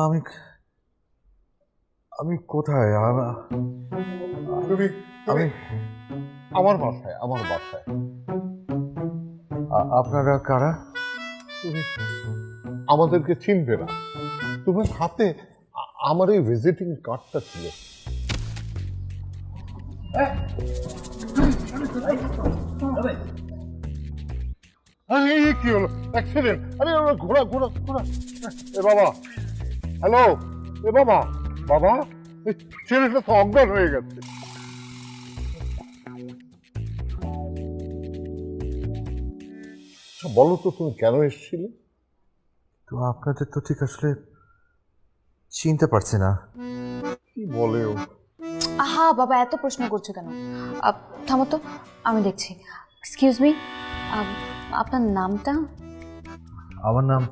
আমি আমি কোথায় তুমি আমি আমার বাসায় আপনারা কারা? তুমি আমাদেরকে চিনবে না। তোমার হাতে আমার এই ভিজিটিং কার্ডটা ছিল। আরে এই কি হলো? অ্যাক্সিডেন্ট! আরে ঘোড়া ঘোড়া ঘোড়া! এ বাবা, হ্যালো, এ বাবা, বাবা, এই ছেলেটা তো অজ্ঞান হয়ে গেছে। আচ্ছা, বলো তো তুমি কেন এসেছিলে? তো আপনাদের তো ঠিক আসলে চিনতে পারছি না। কি বলে ও? আহা বাবা, এত প্রশ্ন করছো কেন? থামো তো, আমি দেখছি। এক্সকিউজ মি, আপনার নামটা? আমার নাম